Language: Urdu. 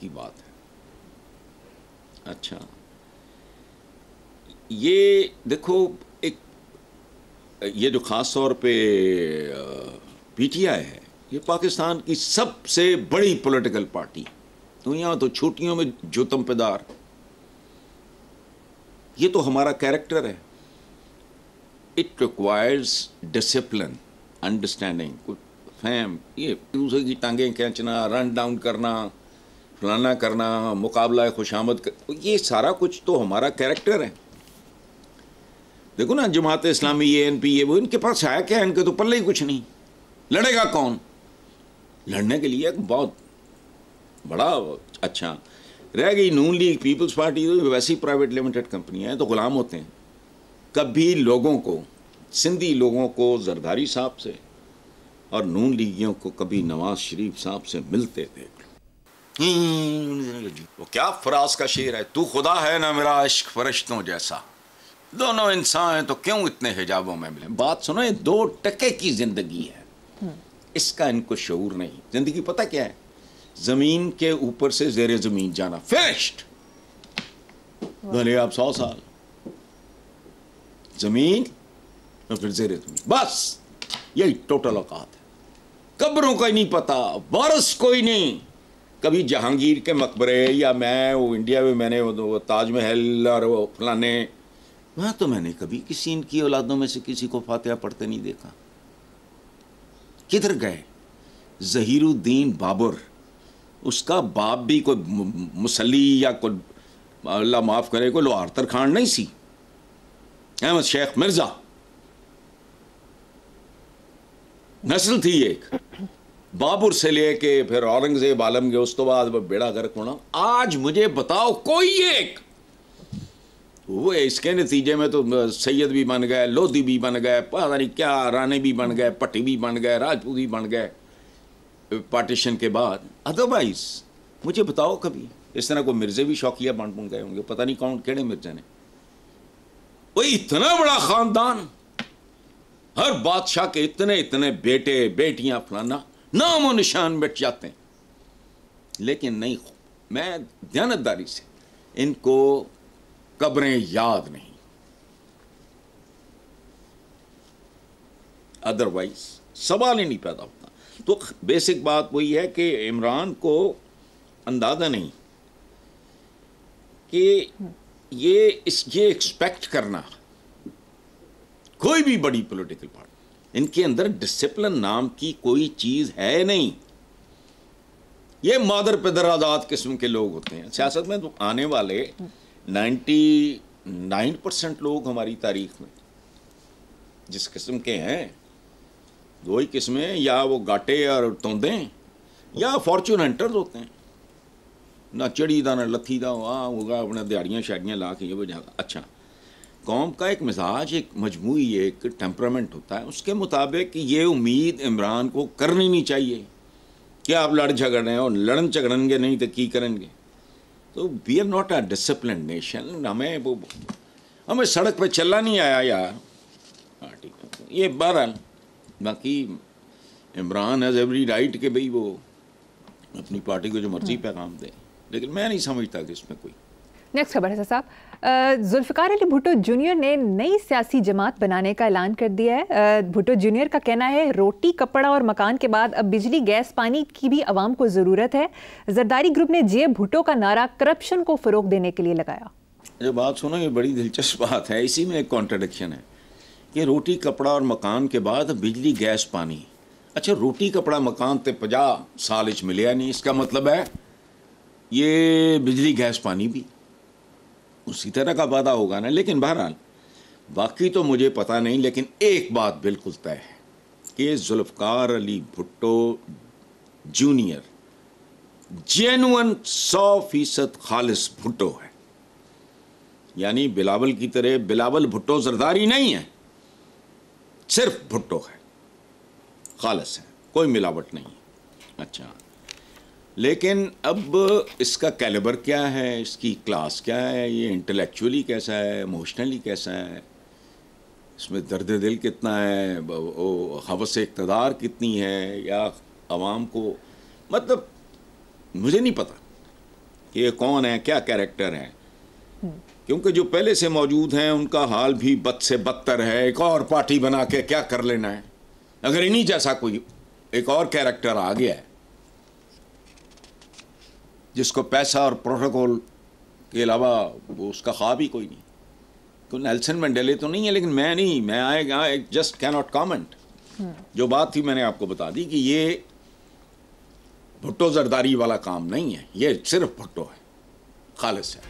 کی بات ہے. اچھا یہ دیکھو ایک یہ جو خاص طور پہ پی ٹی آئی ہے یہ پاکستان کی سب سے بڑی پولیٹیکل پارٹی. تو یہاں تو چھوٹیوں میں جوتم پیدار. یہ تو ہمارا کیریکٹر ہے. اٹ ریکوائرز ڈسپلن, انڈرسٹینڈنگ, فہم. یہ دوسرے کی ٹانگیں کھینچنا, رن ڈاؤن کرنا, فلانا کرنا, مقابلہ خوش آمد یہ سارا کچھ تو ہمارا کیریکٹر ہے. دیکھو نا جماعت اسلامی, اے این پی, یہ وہ ان کے پاس ہے کیا؟ ان کے تو پلے ہی کچھ نہیں. لڑے گا کون؟ لڑنے کے لیے ایک بہت بڑا اچھا رہ گئی نون لیگ, پیپلز پارٹی ویسی پرائیویٹ لمیٹڈ کمپنیاں ہیں تو غلام ہوتے ہیں. کبھی لوگوں کو, سندھی لوگوں کو زرداری صاحب سے اور نون لیگیوں کو کبھی نواز شریف صاحب سے ملتے تھے. وہ کیا فراز کا شعر ہے, تو خدا ہے نہ میرا عشق فرشتوں جیسا, دونوں انسان ہیں تو کیوں اتنے حجابوں میں ملیں. بات سنو, یہ 2 ٹکے کی زندگی ہے, اس کا ان کو شعور نہیں. زندگی پتہ کیا ہے؟ زمین کے اوپر سے زیر زمین جانا, فنشڈ. بھلے آپ 100 سال زمین اور پھر زیر زمین, بس یہی ٹوٹل اوقات ہے. قبروں کا ہی نہیں پتا, وارث کوئی نہیں. کبھی جہانگیر کے مقبرے یا میں وہ انڈیا میں نے وہ تاج محل اور وہ فلانے, وہاں تو میں نے کبھی کسی ان کی اولادوں میں سے کسی کو فاتحہ پڑھتے نہیں دیکھا. کدھر گئے؟ ظہیر الدین بابر, اس کا باپ بھی کوئی مسلی یا کوئی اللہ معاف کرے کوئی لوہار ترکھان نہیں سی. احمد شیخ مرزا نسل تھی ایک, بابر سے لے کے پھر اورنگزیب عالم کے, اس تو بعد بیڑا غرق ہونا. آج مجھے بتاؤ کوئی ایک, وہ اس کے نتیجے میں تو سید بھی بن گئے, لودھی بھی بن گئے, پتہ نہیں کیا رانے بھی بن گئے, پٹی بھی بن گئے, راجپوت بھی بن گئے پارٹیشن کے بعد. ادروائز مجھے بتاؤ کبھی اس طرح کوئی مرزے بھی شوقیہ بن گئے ہوں گے, پتہ نہیں کون کیڑے مرزے نے. وہ اتنا بڑا خاندان, ہر بادشاہ کے اتنے بیٹے بیٹیاں, فلانا نام و نشان مٹ جاتے ہیں. لیکن نہیں, میں دیانتداری سے ان کو قبریں یاد نہیں. ادروائز سوال ہی نہیں پیدا ہوتا. تو بیسک بات وہی ہے کہ عمران کو اندازہ نہیں کہ یہ ایکسپیکٹ کرنا, کوئی بھی بڑی پولیٹیکل پارٹی, ان کے اندر ڈسپلن نام کی کوئی چیز ہے نہیں. یہ مادر پدر آزاد قسم کے لوگ ہوتے ہیں سیاست میں. تو آنے والے 99% لوگ ہماری تاریخ میں جس قسم کے ہیں, 2 ہی قسمیں, یا وہ گاٹے اور توندیں یا فارچون ہنٹرز ہوتے ہیں. نہ چڑی دا نہ لتھی دا, وہاں ہوگا اپنے دیہڑیاں شاڑیاں لا کے یہ وجہ. اچھا, قوم کا ایک مزاج, ایک مجموعی ایک ٹیمپرامنٹ ہوتا ہے, اس کے مطابق یہ امید عمران کو کرنی نہیں چاہیے کہ آپ لڑ جھگڑ رہے ہیں, اور لڑن جھگڑیں گے نہیں تو کی کریں گے. تو we are not a disciplined nation. ہمیں سڑک پہ چلنا نہیں آیا یار. ہاں ٹھیک ہے, یہ بہرحال باقی عمران ہیز ایوری رائٹ کہ بھئی وہ اپنی پارٹی کو جو مرضی پیغام دے, لیکن میں نہیں سمجھتا کہ اس میں کوئی. نیکسٹ خبر ہے صاحب, ذوالفقار علی بھٹو جونیئر نے نئی سیاسی جماعت بنانے کا اعلان کر دیا ہے. بھٹو جونیئر کا کہنا ہے روٹی کپڑا اور مکان کے بعد اب بجلی گیس پانی کی بھی عوام کو ضرورت ہے. زرداری گروپ نے جے بھٹو کا نعرہ کرپشن کو فروغ دینے کے لیے لگایا. یہ بات سنو, یہ بڑی دلچسپ بات ہے, اسی میں ایک کانٹرڈکشن ہے کہ روٹی کپڑا اور مکان کے بعد بجلی گیس پانی. اچھا, روٹی کپڑا مکان تے 50 سال ملیا نہیں, اس کا مطلب ہے یہ بجلی گیس پانی بھی اسی طرح کا وعدہ ہوگا نا. لیکن بہرحال باقی تو مجھے پتہ نہیں, لیکن ایک بات بالکل طے ہے کہ ذوالفقار علی بھٹو جونیئر جینوئن 100% خالص بھٹو ہے. یعنی بلاول کی طرح بلاول بھٹو زرداری نہیں ہے, صرف بھٹو ہے, خالص ہے, کوئی ملاوٹ نہیں. اچھا, لیکن اب اس کا کیلیبر کیا ہے, اس کی کلاس کیا ہے, یہ انٹلیکچولی کیسا ہے, ایموشنلی کیسا ہے, اس میں درد دل کتنا ہے, ہوس اقتدار کتنی ہے, یا عوام کو, مطلب مجھے نہیں پتا. کہ یہ کون ہے, کیا کیریکٹر ہے, کیونکہ جو پہلے سے موجود ہیں ان کا حال بھی بد سے بدتر ہے. ایک اور پارٹی بنا کے کیا کر لینا ہے, اگر انہی جیسا کوئی ایک اور کیریکٹر آ گیا ہے جس کو پیسہ اور پروٹوکول کے علاوہ وہ اس کا خواب ہی کوئی نہیں. کوئی نیلسن منڈیلے تو نہیں ہے, لیکن میں آئے گا جسٹ کی ناٹ کامنٹ. جو بات تھی میں نے آپ کو بتا دی کہ یہ بھٹو زرداری والا کام نہیں ہے, یہ صرف بھٹو ہے, خالص ہے.